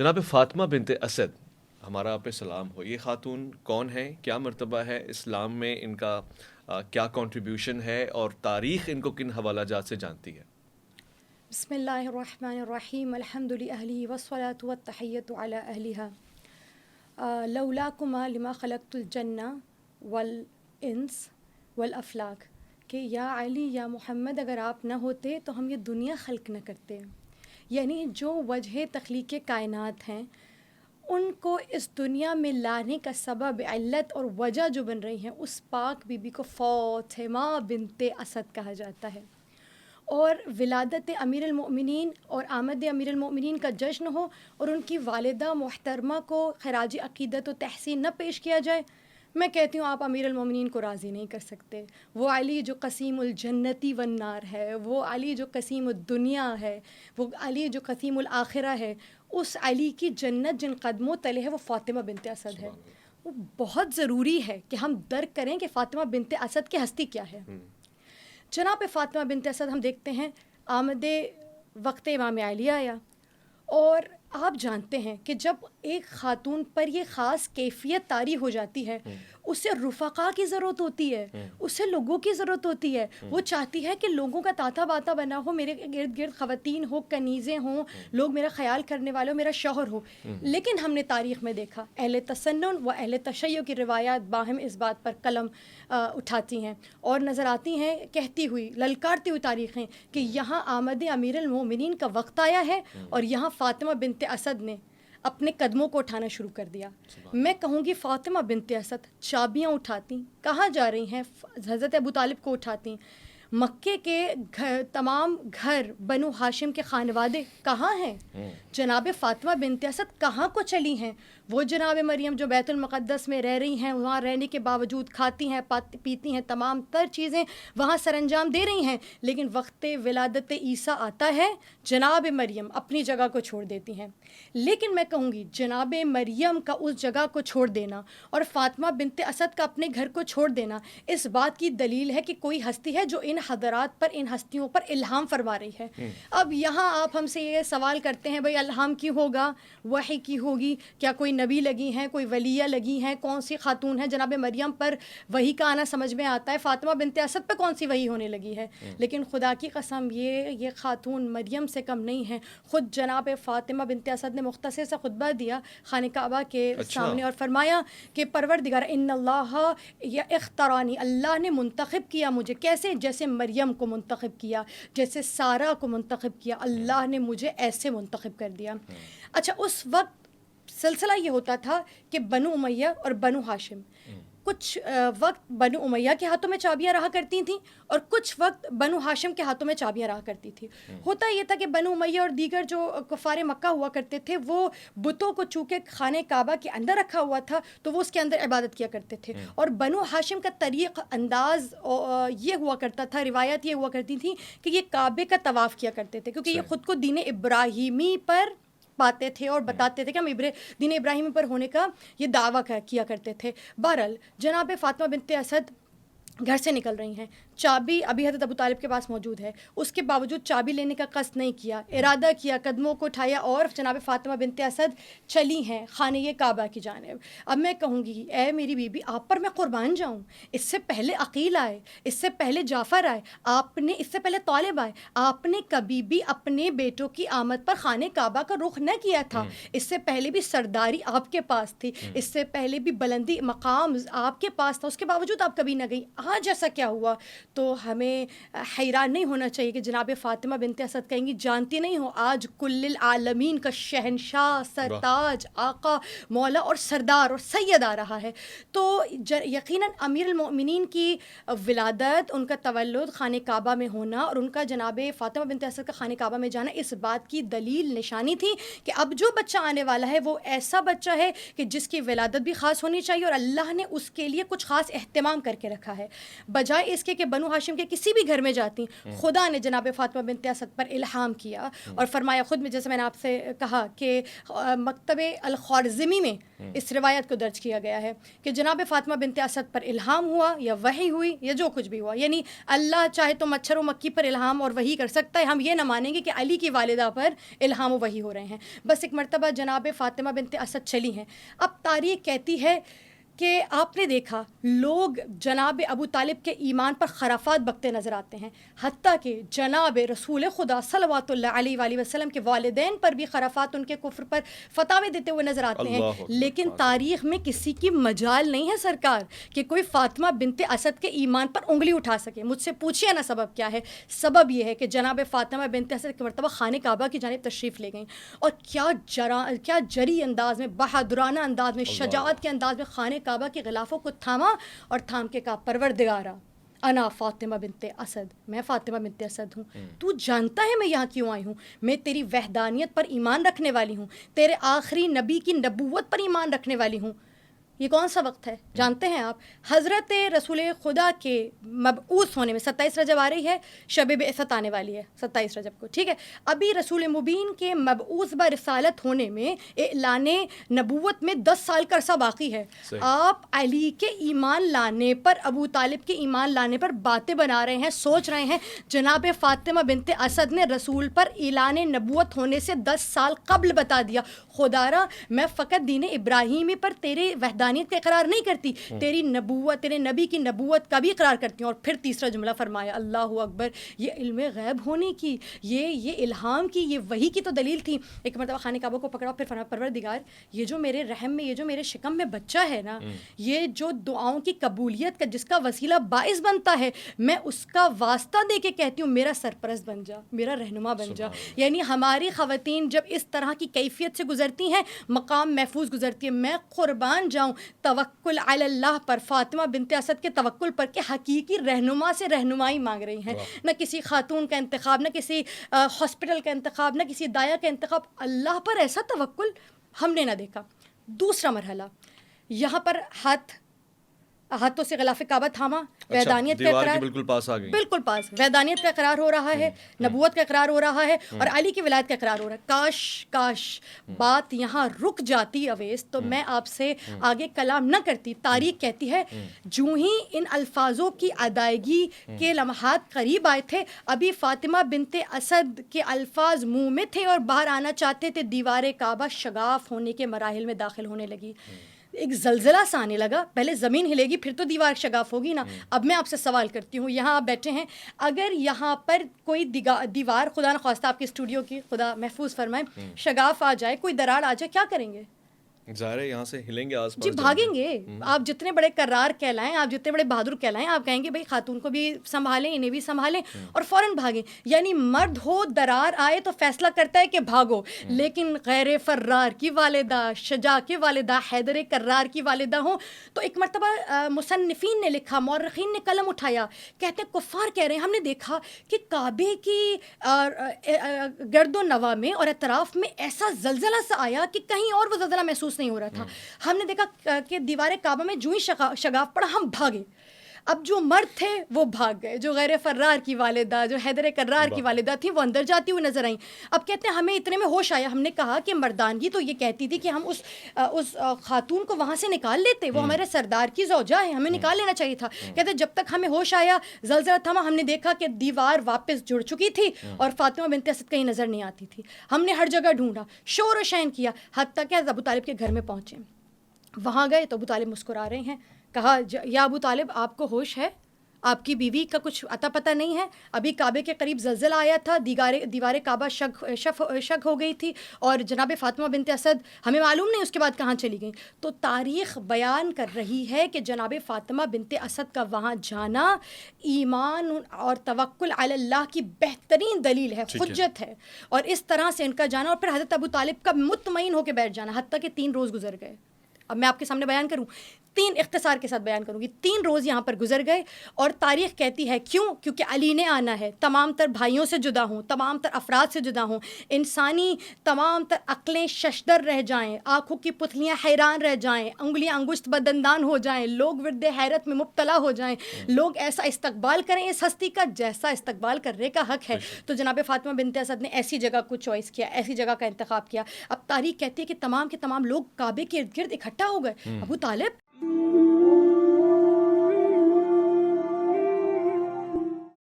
جناب فاطمہ بنت اسد، ہمارا آپ پہ سلام ہو، یہ خاتون کون ہے، کیا مرتبہ ہے اسلام میں، ان کا کیا کنٹریبیوشن ہے، اور تاریخ ان کو کن حوالہ جات سے جانتی ہے؟ بسم اللہ الرحمن الرحیم الحمد للہ والصلاة والتحیۃ علی اہلها لولاکما لما خلقت الجنہ والانس والافلاک، کہ یا علی یا محمد اگر آپ نہ ہوتے تو ہم یہ دنیا خلق نہ کرتے. یعنی جو وجہ تخلیق کائنات ہیں ان کو اس دنیا میں لانے کا سبب، علت اور وجہ جو بن رہی ہیں، اس پاک بی بی کو فاطمہ بنت اسد کہا جاتا ہے. اور ولادت امیر المؤمنین اور آمد امیر المؤمنین کا جشن ہو اور ان کی والدہ محترمہ کو خراج عقیدت و تحسین نہ پیش کیا جائے، میں کہتی ہوں آپ امیر المؤمنین کو راضی نہیں کر سکتے. وہ علی جو قسیم الجنتی والنار ہے، وہ علی جو قسیم الدنیا ہے، وہ علی جو قسیم الآخرہ ہے، اس علی کی جنت جن قدموں تلے ہے وہ فاطمہ بنت اسد ہے. سبحان اللہ۔ وہ بہت ضروری ہے کہ ہم درک کریں کہ فاطمہ بنت اسد کی ہستی کیا ہے. جناب فاطمہ بنت اسد ہم دیکھتے ہیں آمد وقت امام علی آیا، اور آپ جانتے ہیں کہ جب ایک خاتون پر یہ خاص کیفیت طاری ہو جاتی ہے، اسے رفقا کی ضرورت ہوتی ہے، اسے لوگوں کی ضرورت ہوتی ہے. وہ چاہتی ہے کہ لوگوں کا تاتا باتا بنا ہو، میرے گرد گرد خواتین ہو، کنیزیں ہوں، لوگ میرا خیال کرنے والے ہو، میرا شوہر ہو. لیکن ہم نے تاریخ میں دیکھا اہل تسنن و اہل تشیع کی روایات باہم اس بات پر قلم اٹھاتی ہیں اور نظر آتی ہیں، کہتی ہوئی، للکارتی ہوئی تاریخیں کہ یہاں آمد امیر المومنین کا وقت آیا ہے اور یہاں فاطمہ بنت اسد نے اپنے قدموں کو اٹھانا شروع کر دیا. میں کہوں گی فاطمہ بنت اسد چابیاں اٹھاتی کہاں جا رہی ہیں؟ حضرت ابو طالب کو اٹھاتی. مکے کے تمام گھر بنو ہاشم کے خانوادے کہاں ہیں؟ جناب فاطمہ بنت اسد کہاں کو چلی ہیں؟ وہ جناب مریم جو بیت المقدس میں رہ رہی ہیں، وہاں رہنے کے باوجود کھاتی ہیں، پیتی ہیں، تمام تر چیزیں وہاں سر انجام دے رہی ہیں، لیکن وقت ولادت عیسیٰ آتا ہے، جناب مریم اپنی جگہ کو چھوڑ دیتی ہیں. لیکن میں کہوں گی جناب مریم کا اس جگہ کو چھوڑ دینا اور فاطمہ بنت اسد کا اپنے گھر کو چھوڑ دینا اس بات کی دلیل ہے کہ کوئی ہستی ہے جو ان حضرات پر، ان ہستیوں پر الہام فرما رہی ہے. اب یہاں آپ ہم سے یہ سوال کرتے ہیں بھئی الہام کی ہوگا، وحی کی ہوگی، کیا کوئی نبی لگی ہیں، کوئی ولیہ لگی ہیں، کون سی خاتون ہے؟ جناب مریم پر وحی کا آنا سمجھ میں آتا ہے، فاطمہ بنت اسد پہ کون سی وحی ہونے لگی ہے؟ لیکن خدا کی قسم یہ خاتون مریم سے کم نہیں ہے. خود جناب فاطمہ بنت اسد نے مختصر سا خطبہ دیا خانہ کعبہ کے سامنے اور فرمایا کہ پروردگار ان اللہ یا اختارانی، اللہ نے منتخب کیا مجھے. کیسے؟ جیسے مریم کو منتخب کیا، جیسے سارہ کو منتخب کیا، اللہ نے مجھے ایسے منتخب کر دیا. اچھا، اس وقت سلسلہ یہ ہوتا تھا کہ بنو امیہ اور بنو ہاشم کچھ وقت بنو امیہ کے ہاتھوں میں چابیاں رہا کرتی تھیں اور کچھ وقت بنو ہاشم کے ہاتھوں میں چابیاں رہا کرتی تھی. ہوتا یہ تھا کہ بنو امیہ اور دیگر جو کفار مکہ ہوا کرتے تھے وہ بتوں کو چونکہ خانہ کعبہ کے اندر رکھا ہوا تھا تو وہ اس کے اندر عبادت کیا کرتے تھے. اور بنو ہاشم کا طریق انداز یہ ہوا کرتا تھا، روایت یہ ہوا کرتی تھی کہ یہ کعبے کا طواف کیا کرتے تھے، کیونکہ یہ خود کو دین ابراہیمی پر پاتے تھے اور بتاتے تھے کہ ہم دین ابراہیمی پر ہونے کا یہ دعویٰ کیا کرتے تھے. بہرحال جناب فاطمہ بنت اسد گھر سے نکل رہی ہیں، چابی ابھی حضرت ابو طالب کے پاس موجود ہے، اس کے باوجود چابی لینے کا قصد نہیں کیا، ارادہ کیا، قدموں کو اٹھایا اور جناب فاطمہ بنت اسد چلی ہیں خانہ کعبہ کی جانب. اب میں کہوں گی اے میری بیوی، آپ پر میں قربان جاؤں، اس سے پہلے عقیل آئے، اس سے پہلے جعفر آئے، آپ نے اس سے پہلے طالب آئے، آپ نے کبھی بھی اپنے بیٹوں کی آمد پر خانہ کعبہ کا رخ نہ کیا تھا. اس سے پہلے بھی سرداری آپ کے پاس تھی، اس سے پہلے بھی بلندی مقام آپ کے پاس تھا، اس کے باوجود آپ کبھی نہ گئی. آج ایسا کیا ہوا؟ تو ہمیں حیران نہیں ہونا چاہیے کہ جناب فاطمہ بنت اسد کہیں گی جانتی نہیں ہو آج کل العالمین کا شہنشاہ، سرتاج، آقا، مولا اور سردار اور سید آ رہا ہے. تو یقیناً امیر المؤمنین کی ولادت، ان کا تولد، خانہ کعبہ میں ہونا اور ان کا جناب فاطمہ بنت اسد کا خانہ کعبہ میں جانا اس بات کی دلیل نشانی تھی کہ اب جو بچہ آنے والا ہے وہ ایسا بچہ ہے کہ جس کی ولادت بھی خاص ہونی چاہیے اور اللہ نے اس کے لیے کچھ خاص اہتمام کر کے رکھا ہے. بجائے اس کے کہ بنو بنو ہاشم کے کسی بھی گھر میں جاتی ہیں, خدا نے جناب فاطمہ بنت اسد پر الہام کیا اور فرمایا, خود میں جیسے میں نے آپ سے کہا کہ مکتب الخوارزمی میں اس روایت کو درج کیا گیا ہے کہ جناب فاطمہ بنت اسد پر الہام ہوا یا وحی ہوئی یا جو کچھ بھی ہوا, یعنی اللہ چاہے تو مچھر و مکھی پر الہام اور وحی کر سکتا ہے, ہم یہ نہ مانیں گے کہ علی کی والدہ پر الہام و وحی ہو رہے ہیں. بس ایک مرتبہ جناب فاطمہ بنت اسد چلی ہیں. اب تاریخ کہتی ہے کہ آپ نے دیکھا لوگ جناب ابو طالب کے ایمان پر خرافات بکتے نظر آتے ہیں, حتیٰ کہ جناب رسول خدا صلوات اللہ علیہ وآلہ وسلم کے والدین پر بھی خرافات, ان کے کفر پر فتاوے دیتے ہوئے نظر آتے ہیں. لیکن تاریخ میں کسی کی مجال نہیں ہے سرکار کہ کوئی فاطمہ بنت اسد کے ایمان پر انگلی اٹھا سکے. مجھ سے پوچھیے نا سبب کیا ہے. سبب یہ ہے کہ جناب فاطمہ بنت اسد کی مرتبہ خانہ کعبہ کی جانب تشریف لے گئیں اور کیا جری انداز میں, بہادرانہ انداز میں, شجاعت کے انداز میں خانہ کعبہ کے غلافوں کو تھاما اور تھام کے کہا, پروردگارا انا فاطمہ بنت اسد, میں فاطمہ بنت اسد ہوں, تو جانتا ہے میں یہاں کیوں آئی ہوں, میں تیری وحدانیت پر ایمان رکھنے والی ہوں, تیرے آخری نبی کی نبوت پر ایمان رکھنے والی ہوں. یہ کون سا وقت ہے جانتے ہیں آپ؟ حضرت رسول خدا کے مبعوث ہونے میں 27 رجب آ رہی ہے, شب بعثت آنے والی ہے 27 رجب کو, ٹھیک ہے. ابھی رسول مبین کے مبعوث برسالت ہونے میں, اعلان نبوت میں 10 سال کا عرصہ باقی ہے. آپ علی کے ایمان لانے پر, ابو طالب کے ایمان لانے پر باتیں بنا رہے ہیں, سوچ رہے ہیں. جناب فاطمہ بنت اسد نے رسول پر اعلان نبوت ہونے سے 10 سال قبل بتا دیا, خدارا میں فقط دین ابراہیمی پر تیرے وحدانیت کا اقرار نہیں کرتی, تیری نبوت, تیرے نبی کی نبوت کا بھی اقرار کرتی ہوں. اور پھر تیسرا جملہ فرمایا, اللہ اکبر, یہ علم غیب ہونے کی, یہ الہام کی, یہ وحی کی تو دلیل تھی. ایک مرتبہ خانہ کعبہ کو پکڑا, پھر فرمایا پروردگار یہ جو میرے رحم میں, یہ جو میرے شکم میں بچہ ہے نا, یہ جو دعاؤں کی قبولیت کا جس کا وسیلہ باعث بنتا ہے, میں اس کا واسطہ دے کے کہتی ہوں میرا سرپرست بن جا, میرا رہنما بن جا. یعنی ہماری خواتین جب اس طرح کی کیفیت سے گزرتی ہیں, مقام محفوظ گزرتی ہے. میں قربان جاؤں توکل علی اللہ پر, فاطمہ بنت اسد کے توکل پر, کہ حقیقی رہنما سے رہنمائی مانگ رہی ہیں, نہ کسی خاتون کا انتخاب, نہ کسی ہاسپٹل کا انتخاب, نہ کسی دایا کا انتخاب. اللہ پر ایسا توکل ہم نے نہ دیکھا. دوسرا مرحلہ, یہاں پر ہاتھوں سے غلاف کعبہ تھاما, وحدانیت کا اقرار, بالکل پاس آ گئی, بالکل پاس, وحدانیت کا اقرار ہو رہا ہے, نبوت کا اقرار ہو رہا ہے, اور علی کی ولایت کا اقرار ہو رہا ہے. کاش بات یہاں رک جاتی اویس, تو میں آپ سے آگے کلام نہ کرتی. تاریخ کہتی ہے جو ہی ان الفاظوں کی ادائیگی کے لمحات قریب آئے تھے, ابھی فاطمہ بنت اسد کے الفاظ منہ میں تھے اور باہر آنا چاہتے تھے, دیوار کعبہ شگاف ہونے کے مراحل میں داخل ہونے لگی. ایک زلزلہ سا آنے لگا, پہلے زمین ہلے گی پھر تو دیوار شگاف ہوگی نا. اب میں آپ سے سوال کرتی ہوں, یہاں آپ بیٹھے ہیں, اگر یہاں پر کوئی دیوار, خدا نخواستہ آپ کے اسٹوڈیو کی خدا محفوظ فرمائے, شگاف آ جائے, کوئی دراڑ آ جائے, کیا کریں گے؟ ظاہر ہے یہاں سے ہلیں گے, آس پاس جی بھاگیں گے. آپ جتنے بڑے کرار کہلائیں, آپ جتنے بڑے بہادر کہلائیں, آپ کہیں گے بھائی خاتون کو بھی سنبھالیں, انہیں بھی سنبھالیں, اور فوراً بھاگیں. یعنی مرد ہو, درار آئے تو فیصلہ کرتا ہے کہ بھاگو, لیکن غیر فرار کی والدہ, شجاع کی والدہ, حیدر کرار کی والدہ ہوں. تو ایک مرتبہ مصنفین نے لکھا, مورخین نے قلم اٹھایا, کہتے ہیں کفار کہہ رہے ہیں ہم نے دیکھا کہ کعبے کی گرد و نواح میں اور اطراف میں ایسا زلزلہ سا آیا کہ کہیں اور وہ زلزلہ محسوس نہیں ہو رہا تھا. ہم نے دیکھا کہ دیوار کعبہ میں جو ہی شگاف پڑا, ہم بھاگے. اب جو مرد تھے وہ بھاگ گئے, جو غیر فرار کی والدہ, جو حیدر کرار کی والدہ تھی, وہ اندر جاتی ہوئی نظر آئیں. اب کہتے ہیں ہمیں اتنے میں ہوش آیا, ہم نے کہا کہ مردانگی تو یہ کہتی تھی کہ ہم اس خاتون کو وہاں سے نکال لیتے, وہ ہمارے سردار کی زوجہ ہے, ہمیں نکال لینا چاہیے تھا. کہتے جب تک ہمیں ہوش آیا, زلزلہ تھما, ہم نے دیکھا کہ دیوار واپس جڑ چکی تھی اور فاطمہ بنت اسد کہیں نظر نہیں آتی تھی. ہم نے ہر جگہ ڈھونڈا, شور و شین کیا, حتیٰ کہ ابو طالب کے گھر میں پہنچے. وہاں گئے تو ابو طالب مسکرا رہے ہیں. کہا یا ابو طالب آپ کو ہوش ہے, آپ کی بیوی کا کچھ اتا پتہ نہیں ہے؟ ابھی کعبے کے قریب زلزلہ آیا تھا, دیوار کعبہ شگ ہو گئی تھی, اور جناب فاطمہ بنت اسد ہمیں معلوم نہیں اس کے بعد کہاں چلی گئیں. تو تاریخ بیان کر رہی ہے کہ جناب فاطمہ بنت اسد کا وہاں جانا ایمان اور توکل علی اللہ کی بہترین دلیل ہے, حجت ہے. اور اس طرح سے ان کا جانا, اور پھر حضرت ابو طالب کا مطمئن ہو کے بیٹھ جانا, حتیٰ کہ 3 روز گزر گئے. اب میں آپ کے سامنے بیان کروں, 3 اختصار کے ساتھ بیان کروں گی. 3 روز یہاں پر گزر گئے اور تاریخ کہتی ہے کیوں؟ کیونکہ علی نے آنا ہے. تمام تر بھائیوں سے جدا ہوں, تمام تر افراد سے جدا ہوں, انسانی تمام تر عقلیں ششدر رہ جائیں, آنکھوں کی پتلیاں حیران رہ جائیں, انگلیاں انگشت بدندان ہو جائیں, لوگ ورد حیرت میں مبتلا ہو جائیں, لوگ ایسا استقبال کریں اس ہستی کا جیسا استقبال کرنے کا حق ہے. تو جناب فاطمہ بنت اسد نے ایسی جگہ کو چوائس کیا, ایسی جگہ کا انتخاب کیا. اب تاریخ کہتی ہے کہ تمام کے تمام لوگ کعبے کے ارد گرد اکٹھا ہو گئے. ابو طالب